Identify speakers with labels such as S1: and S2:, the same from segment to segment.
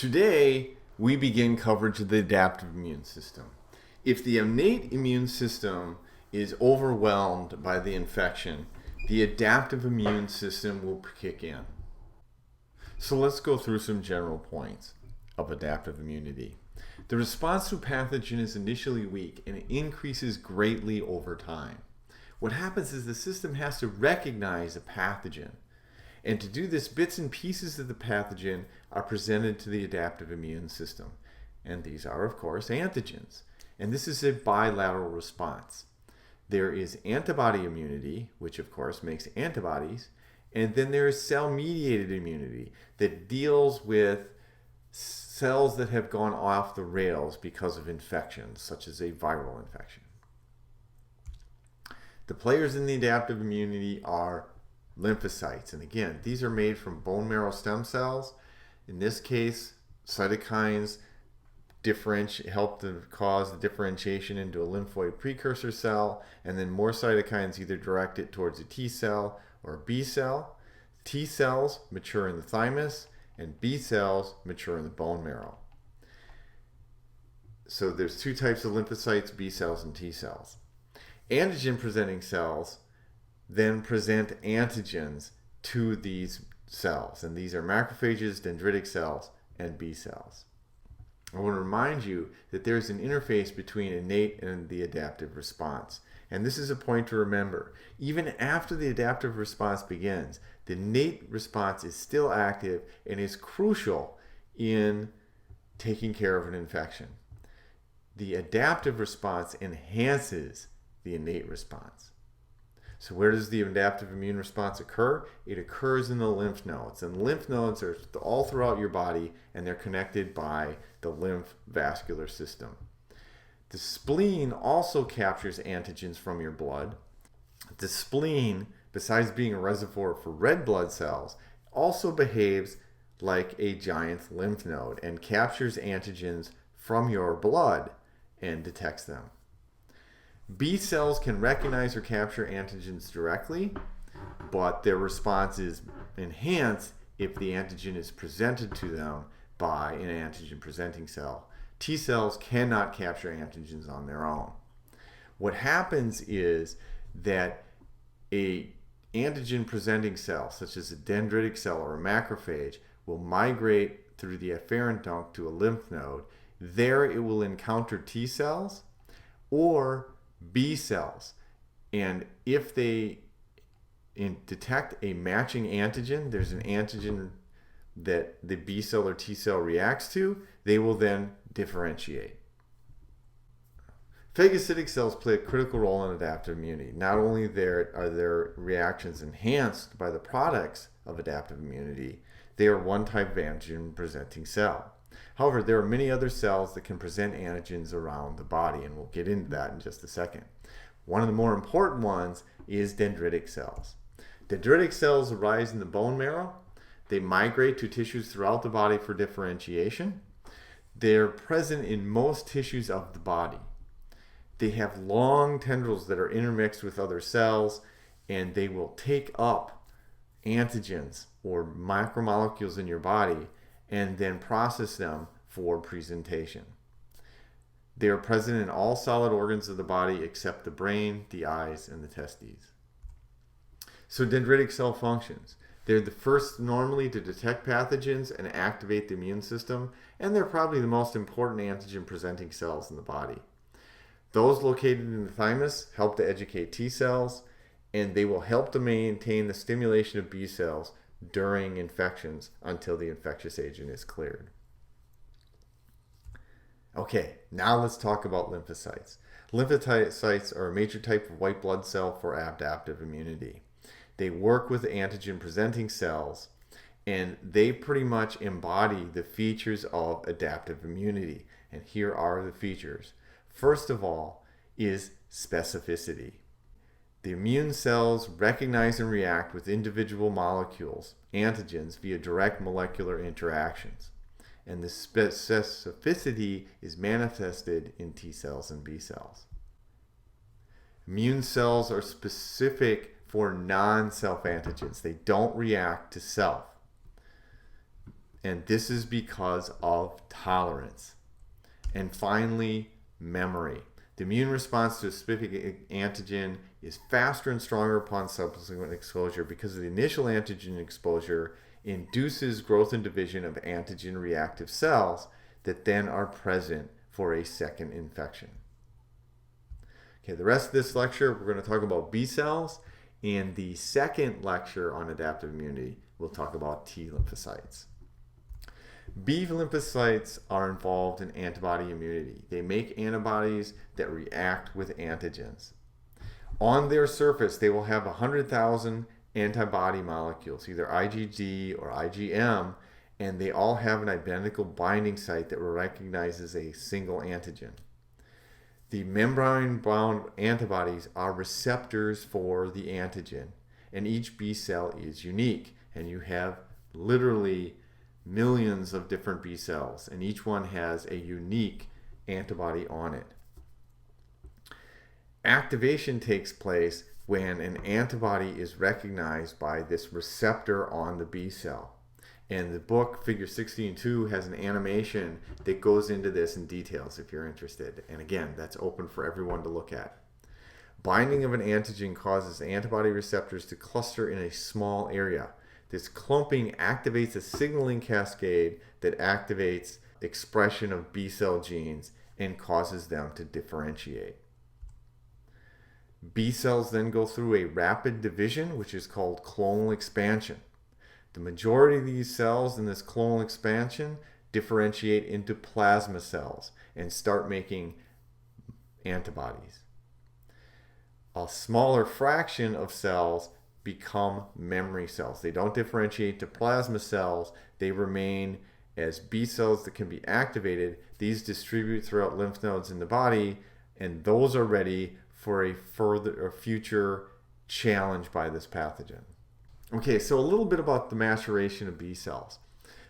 S1: Today, we begin coverage of the adaptive immune system. If the innate immune system is overwhelmed by the infection, the adaptive immune system will kick in. So let's go through some general points of adaptive immunity. The response to a pathogen is initially weak and it increases greatly over time. What happens is the system has to recognize a pathogen. And to do this, bits and pieces of the pathogen are presented to the adaptive immune system. And these are, of course, antigens. And this is a bilateral response. There is antibody immunity, which of course makes antibodies, and then there is cell-mediated immunity that deals with cells that have gone off the rails because of infections, such as a viral infection. The players in the adaptive immunity are lymphocytes. And again, these are made from bone marrow stem cells. In this case, cytokines help to cause the differentiation into a lymphoid precursor cell, and then more cytokines either direct it towards a T cell or a B cell. T cells mature in the thymus, and B cells mature in the bone marrow. So there's two types of lymphocytes, B cells and T cells. Antigen-presenting cells then present antigens to these cells, and these are macrophages, dendritic cells, and B cells. I want to remind you that there's an interface between innate and the adaptive response. And this is a point to remember. Even after the adaptive response begins, the innate response is still active and is crucial in taking care of an infection. The adaptive response enhances the innate response. So where does the adaptive immune response occur? It occurs in the lymph nodes. And lymph nodes are all throughout your body, and they're connected by the lymph vascular system. The spleen also captures antigens from your blood. The spleen, besides being a reservoir for red blood cells, also behaves like a giant lymph node and captures antigens from your blood and detects them. B cells can recognize or capture antigens directly, but their response is enhanced if the antigen is presented to them by an antigen-presenting cell. T cells cannot capture antigens on their own. What happens is that a antigen-presenting cell, such as a dendritic cell or a macrophage, will migrate through the afferent duct to a lymph node. There it will encounter T cells or B cells, and if they detect a matching antigen, there's an antigen that the B cell or T cell reacts to, they will then differentiate. Phagocytic cells play a critical role in adaptive immunity. Not only are their reactions enhanced by the products of adaptive immunity, they are one type of antigen presenting cell. However, there are many other cells that can present antigens around the body, and we'll get into that in just a second. One of the more important ones is dendritic cells. Dendritic cells arise in the bone marrow. They migrate to tissues throughout the body for differentiation. They're present in most tissues of the body. They have long tendrils that are intermixed with other cells, and they will take up antigens or macromolecules in your body and then process them for presentation. They are present in all solid organs of the body except the brain, the eyes, and the testes. So dendritic cell functions. They're the first normally to detect pathogens and activate the immune system, and they're probably the most important antigen-presenting cells in the body. Those located in the thymus help to educate T cells, and they will help to maintain the stimulation of B cells during infections until the infectious agent is cleared. Okay, now let's talk about lymphocytes. Lymphocytes are a major type of white blood cell for adaptive immunity. They work with antigen-presenting cells, and they pretty much embody the features of adaptive immunity. And here are the features. First of all is specificity. The immune cells recognize and react with individual molecules, antigens, via direct molecular interactions. And the specificity is manifested in T cells and B cells. Immune cells are specific for non-self antigens. They don't react to self. And this is because of tolerance. And finally, memory. The immune response to a specific antigen is faster and stronger upon subsequent exposure because the initial antigen exposure induces growth and division of antigen-reactive cells that then are present for a second infection. Okay, the rest of this lecture, we're going to talk about B cells. In the second lecture on adaptive immunity, we'll talk about T lymphocytes. B lymphocytes are involved in antibody immunity. They make antibodies that react with antigens. On their surface, they will have 100,000 antibody molecules, either IgG or IgM, and they all have an identical binding site that recognizes a single antigen. The membrane-bound antibodies are receptors for the antigen, and each B cell is unique, and you have literally millions of different B cells, and each one has a unique antibody on it. Activation takes place when an antibody is recognized by this receptor on the B cell. And the book, Figure 16.2, has an animation that goes into this in details if you're interested. And again, that's open for everyone to look at. Binding of an antigen causes antibody receptors to cluster in a small area. This clumping activates a signaling cascade that activates expression of B cell genes and causes them to differentiate. B cells then go through a rapid division, which is called clonal expansion. The majority of these cells in this clonal expansion differentiate into plasma cells and start making antibodies. A smaller fraction of cells become memory cells. They don't differentiate to plasma cells. They remain as B cells that can be activated. These distribute throughout lymph nodes in the body, and those are ready for a future challenge by this pathogen. Okay, so a little bit about the maturation of B cells.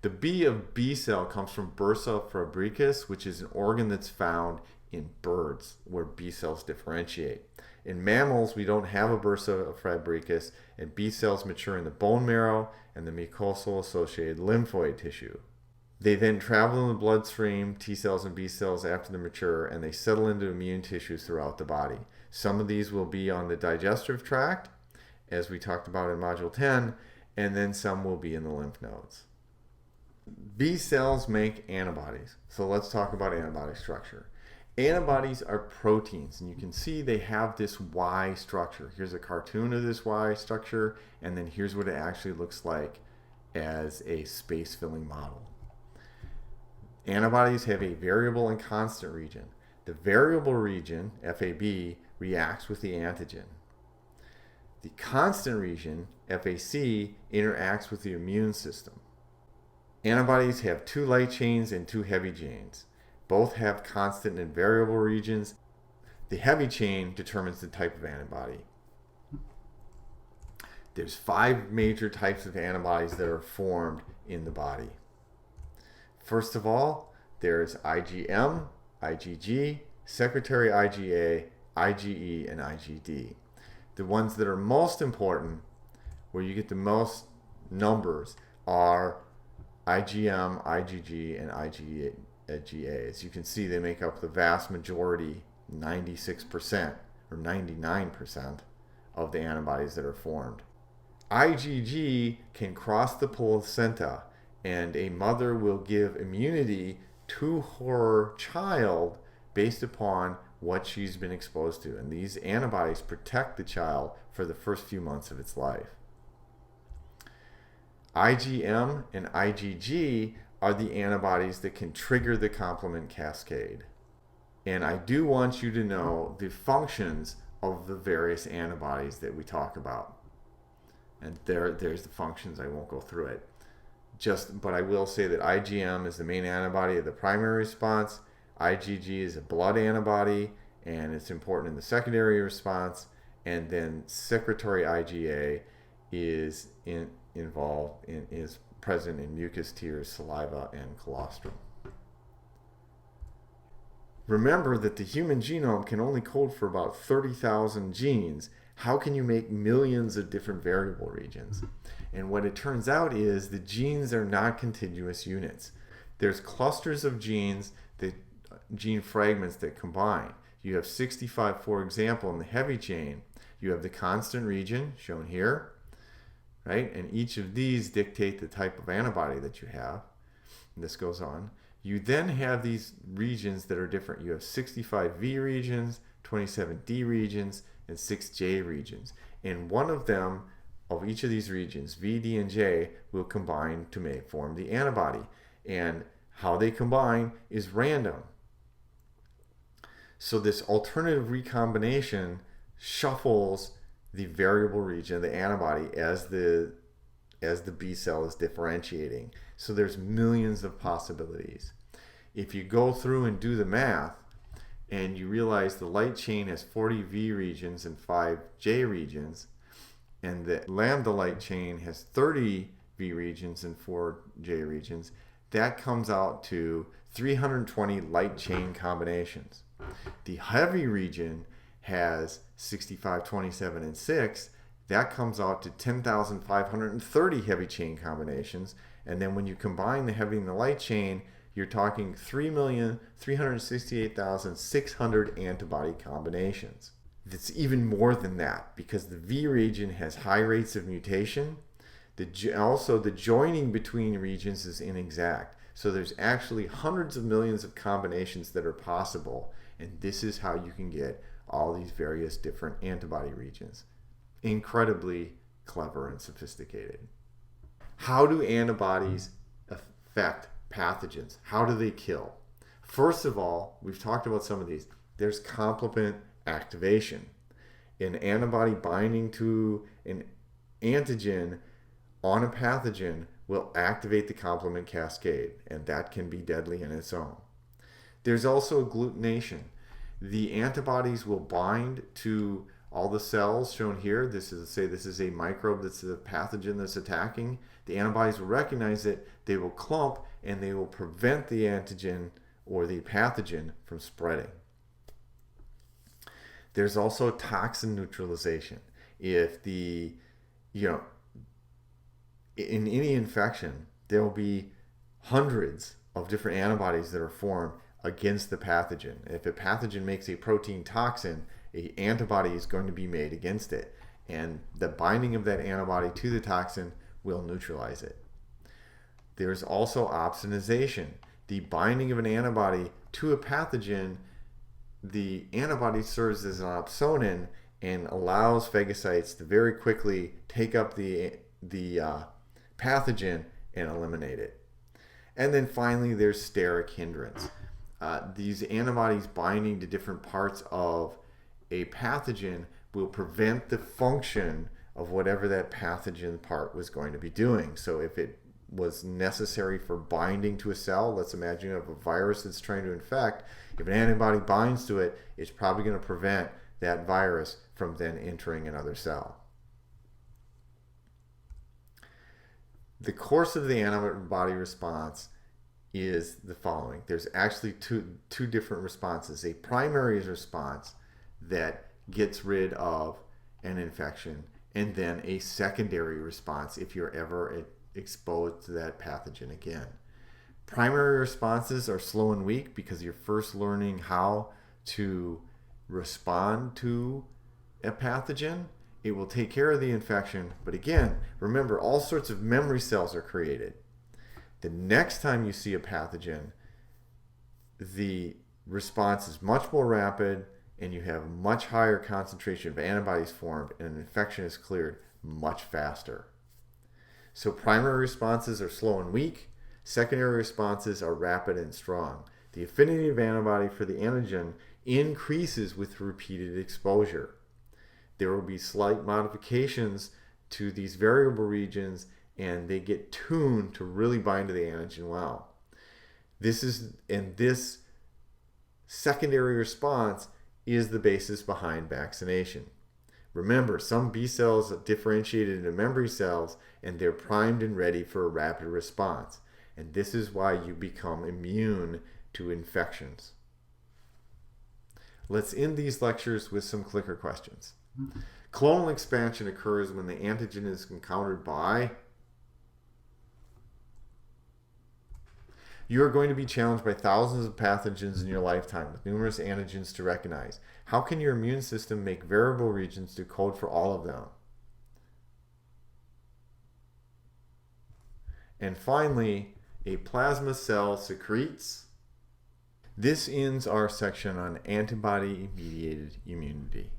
S1: The B of B cell comes from bursa fabricus, which is an organ that's found in birds where B cells differentiate. In mammals, we don't have a bursa fabricus, and B cells mature in the bone marrow and the mucosal associated lymphoid tissue. They then travel in the bloodstream, T cells and B cells, after they mature, and they settle into immune tissues throughout the body. Some of these will be on the digestive tract, as we talked about in Module 10, and then some will be in the lymph nodes. B cells make antibodies. So let's talk about antibody structure. Antibodies are proteins, and you can see they have this Y structure. Here's a cartoon of this Y structure, and then here's what it actually looks like as a space-filling model. Antibodies have a variable and constant region. The variable region, FAB, reacts with the antigen. The constant region, FAC, interacts with the immune system. Antibodies have 2 light chains and 2 heavy chains. Both have constant and variable regions. The heavy chain determines the type of antibody. There's 5 major types of antibodies that are formed in the body. First of all, there's IgM, IgG, secretory IgA, IgE, and IgD. The ones that are most important, where you get the most numbers, are IgM, IgG, and IgA. As you can see, they make up the vast majority, 96% or 99% of the antibodies that are formed. IgG can cross the placenta, and a mother will give immunity to her child based upon what she's been exposed to. And these antibodies protect the child for the first few months of its life. IgM and IgG are the antibodies that can trigger the complement cascade. And I do want you to know the functions of the various antibodies that we talk about. And there's the functions. I won't go through it. But I will say that IgM is the main antibody of the primary response. IgG is a blood antibody, and it's important in the secondary response. And then secretory IgA is present in mucus, tears, saliva, and colostrum. Remember that the human genome can only code for about 30,000 genes. How can you make millions of different variable regions? And what it turns out is the genes are not contiguous units. There's clusters of genes, gene fragments that combine. You have 65, for example, in the heavy chain. You have the constant region shown here, right? And each of these dictate the type of antibody that you have. And this goes on. You then have these regions that are different. You have 65V regions, 27D regions, and 6J regions. And one of them, of each of these regions, V, D, and J, will combine to form the antibody. And how they combine is random. So this alternative recombination shuffles the variable region, the antibody, as the B cell is differentiating. So there's millions of possibilities. If you go through and do the math, and you realize the light chain has 40 V regions and 5 J regions, and the lambda light chain has 30 V regions and 4 J regions, that comes out to 320 light chain combinations. The heavy region has 65, 27, and 6. That comes out to 10,530 heavy chain combinations. And then when you combine the heavy and the light chain, you're talking 3,368,600 antibody combinations. It's even more than that because the V region has high rates of mutation. Also, the joining between regions is inexact. So there's actually hundreds of millions of combinations that are possible. And this is how you can get all these various different antibody regions. Incredibly clever and sophisticated. How do antibodies affect pathogens? How do they kill? First of all, we've talked about some of these. There's complement activation. An antibody binding to an antigen on a pathogen will activate the complement cascade, and that can be deadly in its own. There's also agglutination. The antibodies will bind to all the cells shown here. This is a microbe that's a pathogen that's attacking. The antibodies will recognize it, they will clump, and they will prevent the antigen or the pathogen from spreading. There's also toxin neutralization. If in any infection, there will be hundreds of different antibodies that are formed against the pathogen. If a pathogen makes a protein toxin, an antibody is going to be made against it. And the binding of that antibody to the toxin will neutralize it. There's also opsonization. The binding of an antibody to a pathogen, the antibody serves as an opsonin and allows phagocytes to very quickly take up the pathogen and eliminate it. And then finally, there's steric hindrance. These antibodies binding to different parts of a pathogen will prevent the function of whatever that pathogen part was going to be doing. So if it was necessary for binding to a cell, let's imagine you have a virus that's trying to infect, if an antibody binds to it, it's probably going to prevent that virus from then entering another cell. The course of the antibody response is the following. There's actually two different responses. A primary response that gets rid of an infection, and then a secondary response if you're ever exposed to that pathogen again. Primary responses are slow and weak because you're first learning how to respond to a pathogen. It will take care of the infection, but again, remember, all sorts of memory cells are created. The next time you see a pathogen, the response is much more rapid and you have much higher concentration of antibodies formed and an infection is cleared much faster. So primary responses are slow and weak. Secondary responses are rapid and strong. The affinity of antibody for the antigen increases with repeated exposure. There will be slight modifications to these variable regions and they get tuned to really bind to the antigen well. This secondary response is the basis behind vaccination. Remember, some B cells are differentiated into memory cells and they're primed and ready for a rapid response. And this is why you become immune to infections. Let's end these lectures with some clicker questions. Clonal expansion occurs when the antigen is encountered by... You are going to be challenged by thousands of pathogens in your lifetime with numerous antigens to recognize. How can your immune system make variable regions to code for all of them? And finally, a plasma cell secretes. This ends our section on antibody-mediated immunity.